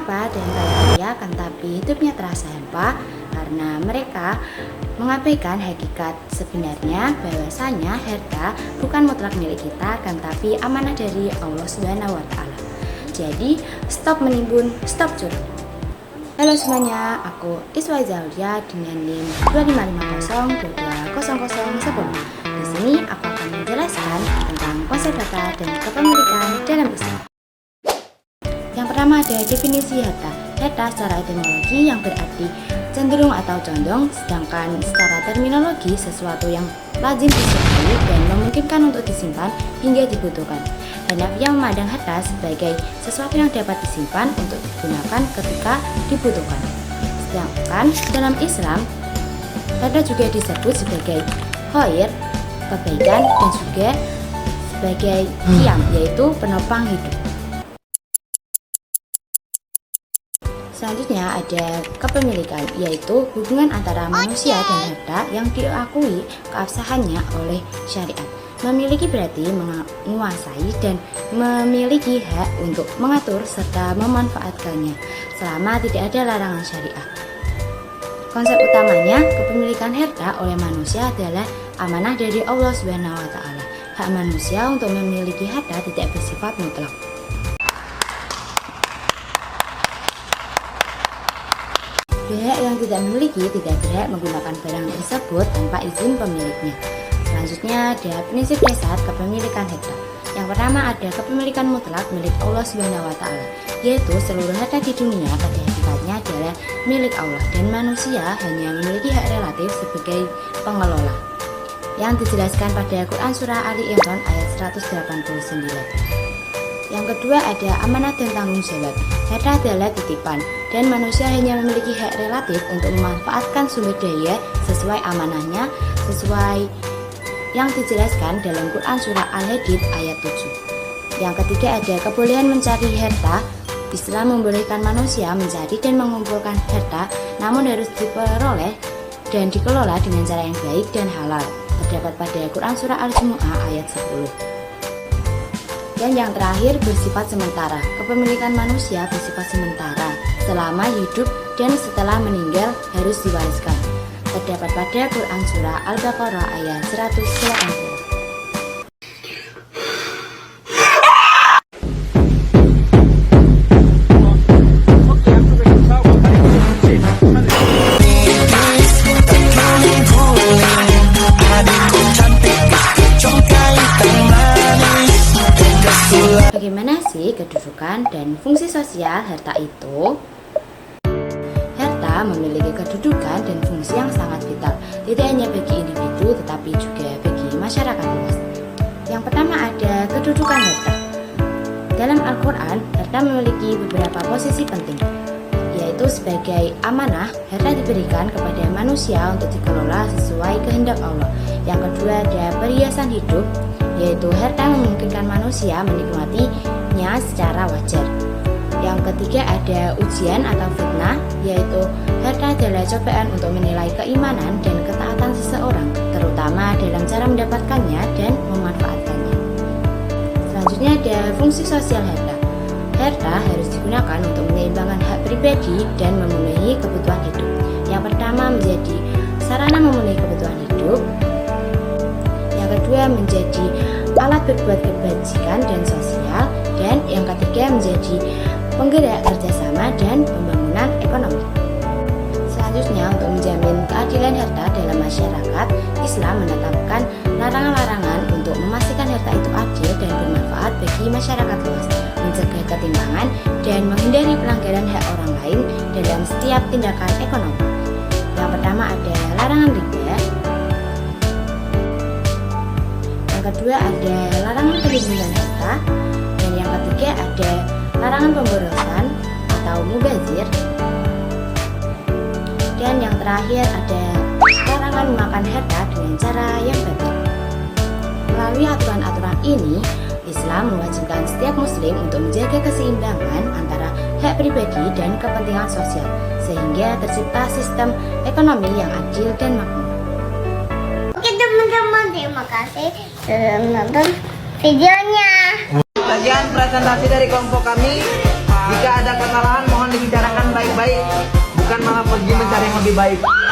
Mengapa dan kaya kan tapi hidupnya terasa hampa? Karena mereka mengabaikan hakikat sebenarnya bahwasanya harta bukan mutlak milik kita kan tapi amanah dari Allah Subhanahu wa taala. Jadi, stop menimbun, stop curi. Halo semuanya, aku Iswa Zaulia dengan NIM 255022010. Di sini aku akan menjelaskan tentang konsep data dan kepemilikan dalam Islam. Yang pertama ada definisi harta. Harta secara etimologi yang berarti cenderung atau condong, sedangkan secara terminologi sesuatu yang lazim disukai dan memungkinkan untuk disimpan hingga dibutuhkan. Hanafiya memandang harta sebagai sesuatu yang dapat disimpan untuk digunakan ketika dibutuhkan. Sedangkan dalam Islam, harta juga disebut sebagai khair, kebaikan, dan juga sebagai qiyam, yaitu penopang hidup. Selanjutnya ada kepemilikan, yaitu hubungan antara manusia dan harta yang diakui keabsahannya oleh syariat. Memiliki berarti menguasai dan memiliki hak untuk mengatur serta memanfaatkannya selama tidak ada larangan syariah. Konsep utamanya, kepemilikan harta oleh manusia adalah amanah dari Allah Subhanahu wa taala. Hak manusia untuk memiliki harta tidak bersifat mutlak. Pihak yang tidak memiliki tidak berhak menggunakan barang tersebut tanpa izin pemiliknya. Selanjutnya ada prinsip dasar kepemilikan harta. Yang pertama ada kepemilikan mutlak milik Allah Subhanahu wa taala, yaitu seluruh harta di dunia pada hakikatnya adalah milik Allah dan manusia hanya memiliki hak relatif sebagai pengelola. Yang dijelaskan pada Quran surah Ali Imran ayat 189. Yang kedua ada amanat dan tanggung jawab. Harta adalah titipan dan manusia hanya memiliki hak relatif untuk memanfaatkan sumber daya sesuai amanahnya, sesuai yang dijelaskan dalam Quran surah Al-Hadid ayat 7. Yang ketiga ada kebolehan mencari harta. Islam membolehkan manusia mencari dan mengumpulkan harta, namun harus diperoleh dan dikelola dengan cara yang baik dan halal. Terdapat pada Quran surah Al-Jumu'ah ayat 10. Dan yang terakhir bersifat sementara. Kepemilikan manusia bersifat sementara selama hidup dan setelah meninggal harus diwariskan. Terdapat pada Quran surah Al-Baqarah ayat 180. Bagaimana sih kedudukan dan fungsi sosial harta itu? Harta memiliki kedudukan dan fungsi yang sangat vital, tidak hanya bagi individu tetapi juga bagi masyarakat luas. Yang pertama ada kedudukan harta. Dalam Al-Quran, harta memiliki beberapa posisi penting, yaitu sebagai amanah, harta diberikan kepada manusia untuk dikelola sesuai kehendak Allah. Yang kedua ada perhiasan hidup, yaitu harta memungkinkan manusia menikmatinya secara wajar. Yang ketiga ada ujian atau fitnah, yaitu harta adalah cobaan untuk menilai keimanan dan ketaatan seseorang, terutama dalam cara mendapatkannya dan memanfaatkannya. Selanjutnya ada fungsi sosial harta. Harta harus digunakan untuk menyeimbangkan hak pribadi dan memenuhi kebutuhan hidup. Yang pertama menjadi sarana memenuhi kebutuhan hidup. Yang kedua menjadi alat berbuat kebajikan dan sosial. Dan yang ketiga menjadi penggerak kerjasama dan pembangunan ekonomi. Selanjutnya untuk menjamin keadilan harta dalam masyarakat, Islam menetapkan larangan-larangan untuk memastikan harta itu adil dan bermanfaat bagi masyarakat luas, mencegah ketimpangan dan menghindari pelanggaran hak orang lain dalam setiap tindakan ekonomi. Yang pertama ada larangan riba. Yang kedua ada larangan perlindungan harta. Dan yang ketiga ada larangan pemborosan atau mubazir. Dan yang terakhir ada larangan memakan harta dengan cara yang batil. Melalui aturan-aturan ini, Islam mewajibkan setiap muslim untuk menjaga keseimbangan antara hak pribadi dan kepentingan sosial, sehingga tercipta sistem ekonomi yang adil dan makmur. Oke teman-teman, terima kasih sudah menonton videonya. Sekian presentasi dari kelompok kami. Jika ada kesalahan mohon pergi mencari yang lebih baik.